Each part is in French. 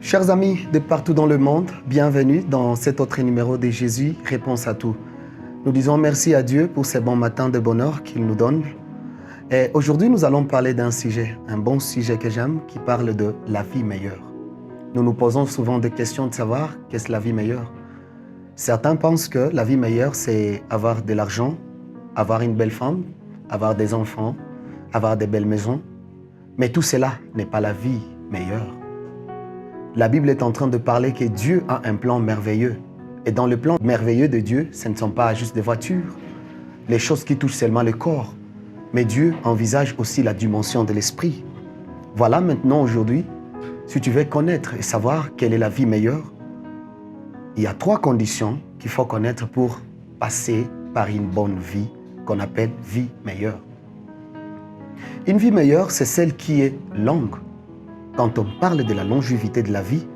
Chers amis de partout dans le monde, bienvenue dans cet autre numéro de Jésus, Réponse à tout. Nous disons merci à Dieu pour ces bons matins de bonheur qu'il nous donne. Et aujourd'hui, nous allons parler d'un sujet, un bon sujet que j'aime, qui parle de la vie meilleure. Nous nous posons souvent des questions de savoir qu'est-ce la vie meilleure. Certains pensent que la vie meilleure, c'est avoir de l'argent, avoir une belle femme, avoir des enfants, avoir des belles maisons. Mais tout cela n'est pas la vie meilleure. La Bible est en train de parler que Dieu a un plan merveilleux. Et dans le plan merveilleux de Dieu, ce ne sont pas juste des voitures, les choses qui touchent seulement le corps. Mais Dieu envisage aussi la dimension de l'esprit. Voilà maintenant aujourd'hui, si tu veux connaître et savoir quelle est la vie meilleure, il y a 3 conditions qu'il faut connaître pour passer par une bonne vie qu'on appelle vie meilleure. Une vie meilleure, c'est celle qui est longue. Quand on parle de la longévité de la vie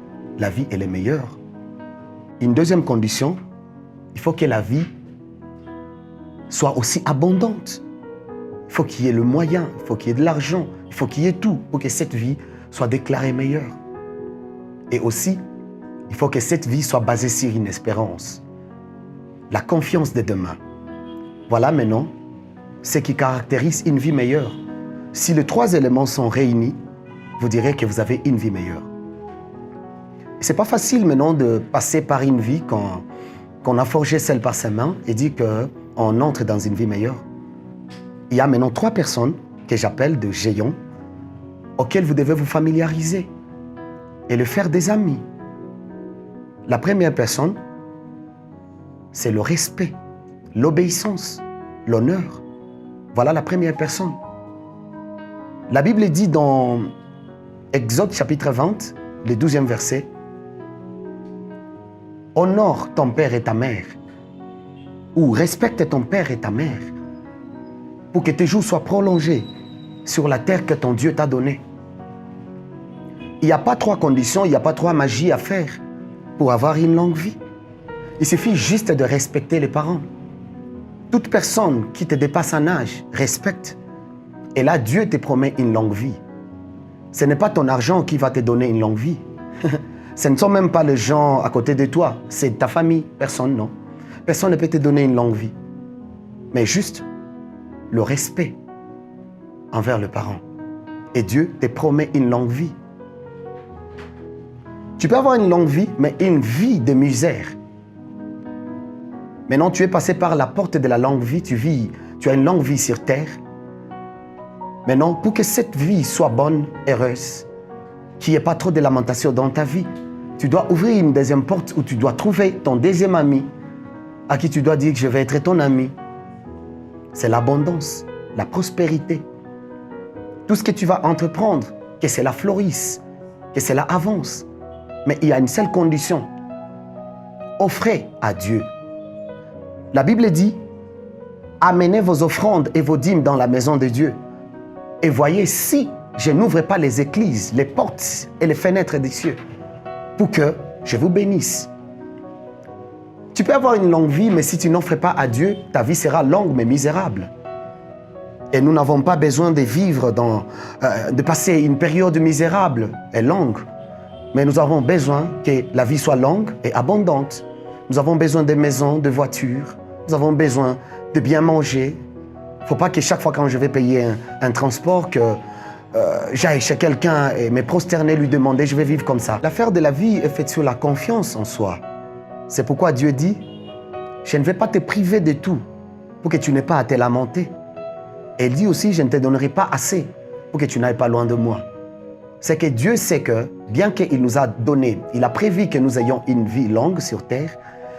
elle est meilleure. Une deuxième condition, il faut que la vie soit aussi abondante. Il faut qu'il y ait le moyen, il faut qu'il y ait de l'argent, il faut qu'il y ait tout pour que cette vie soit déclarée meilleure. Et aussi, il faut que cette vie soit basée sur une espérance, la confiance de demain. Voilà maintenant ce qui caractérise une vie meilleure. Si les 3 éléments sont réunis, vous direz que vous avez une vie meilleure. Ce n'est pas facile maintenant de passer par une vie qu'on a forgée seule par ses mains et dire qu'on entre dans une vie meilleure. Il y a maintenant 3 personnes que j'appelle de géants auxquelles vous devez vous familiariser et le faire des amis. La première personne, c'est le respect, l'obéissance, l'honneur. Voilà la première personne. La Bible dit dans Exode chapitre 20, le 12e verset, « Honore ton père et ta mère » ou « Respecte ton père et ta mère » pour que tes jours soient prolongés sur la terre que ton Dieu t'a donnée. Il n'y a pas 3 conditions, il n'y a pas 3 magies à faire pour avoir une longue vie. Il suffit juste de respecter les parents. Toute personne qui te dépasse en âge, respecte. Et là, Dieu te promet une longue vie. Ce n'est pas ton argent qui va te donner une longue vie. Ce ne sont même pas les gens à côté de toi. C'est ta famille. Personne, non. Personne ne peut te donner une longue vie. Mais juste le respect envers le parent. Et Dieu te promet une longue vie. Tu peux avoir une longue vie, mais une vie de misère. Maintenant, tu es passé par la porte de la longue vie. Tu as une longue vie sur terre. Maintenant, pour que cette vie soit bonne, heureuse, qu'il n'y ait pas trop de lamentation dans ta vie, tu dois ouvrir une deuxième porte où tu dois trouver ton deuxième ami à qui tu dois dire que je vais être ton ami. C'est l'abondance, la prospérité. Tout ce que tu vas entreprendre, que cela florisse, que cela avance. Mais il y a une seule condition. Offrez à Dieu. La Bible dit, amenez vos offrandes et vos dîmes dans la maison de Dieu. Et voyez si je n'ouvre pas les écluses, les portes et les fenêtres des cieux pour que je vous bénisse. Tu peux avoir une longue vie, mais si tu n'offres pas à Dieu, ta vie sera longue mais misérable. Et nous n'avons pas besoin de vivre de passer une période misérable et longue. Mais nous avons besoin que la vie soit longue et abondante. Nous avons besoin de maisons, de voitures. Nous avons besoin de bien manger. Il ne faut pas que chaque fois quand je vais payer un transport, que j'aille chez quelqu'un et me prosterner, lui demander, je vais vivre comme ça. L'affaire de la vie est faite sur la confiance en soi. C'est pourquoi Dieu dit, je ne vais pas te priver de tout pour que tu n'aies pas à te lamenter. Et il dit aussi, je ne te donnerai pas assez pour que tu n'ailles pas loin de moi. C'est que Dieu sait que, bien qu'il nous a donné, il a prévu que nous ayons une vie longue sur terre,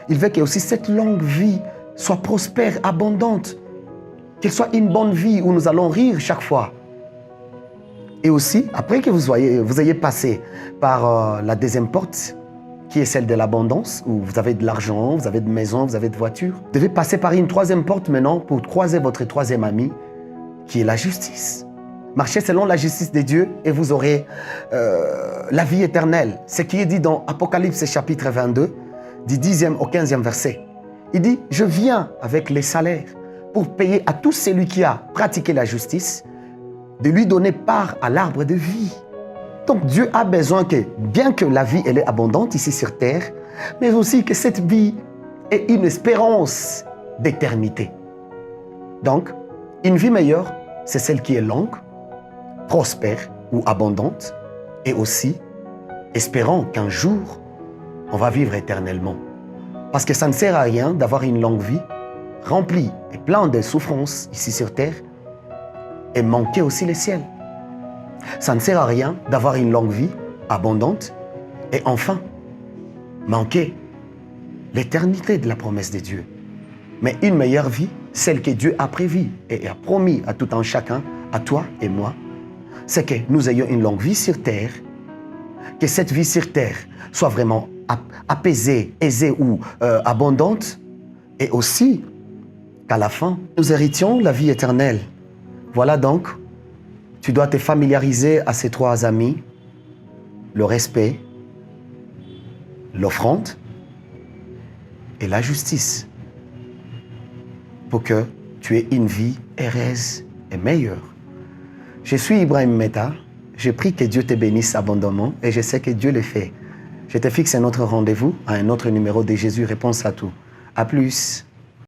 il veut que aussi cette longue vie soit prospère, abondante, qu'elle soit une bonne vie où nous allons rire chaque fois. Et aussi, après que vous ayez passé par la deuxième porte, qui est celle de l'abondance, où vous avez de l'argent, vous avez de maison, vous avez de voiture, vous devez passer par une 3e porte maintenant pour croiser votre 3e ami, qui est la justice. Marchez selon la justice de Dieu et vous aurez la vie éternelle. Ce qui est dit dans Apocalypse chapitre 22, du 10e au 15e verset. Il dit, je viens avec les salaires pour payer à tout celui qui a pratiqué la justice, de lui donner part à l'arbre de vie. Donc Dieu a besoin que, bien que la vie elle est abondante ici sur terre, mais aussi que cette vie ait une espérance d'éternité. Donc, une vie meilleure, c'est celle qui est longue, prospère ou abondante, et aussi espérant qu'un jour, on va vivre éternellement. Parce que ça ne sert à rien d'avoir une longue vie remplie et pleine de souffrances ici sur terre et manquer aussi le ciel. Ça ne sert à rien d'avoir une longue vie abondante et enfin manquer l'éternité de la promesse de Dieu. Mais une meilleure vie, celle que Dieu a prévue et a promis à tout un chacun, à toi et moi, c'est que nous ayons une longue vie sur terre, que cette vie sur terre soit vraiment apaisée, aisée ou abondante, et aussi qu'à la fin, nous héritions la vie éternelle. Voilà donc, tu dois te familiariser à ces trois amis, le respect, l'offrande et la justice, pour que tu aies une vie heureuse et meilleure. Je suis Ibrahim Meta, je prie que Dieu te bénisse abondamment et je sais que Dieu le fait. Je te fixe un autre rendez-vous à un autre numéro de Jésus Réponse à tout. À plus.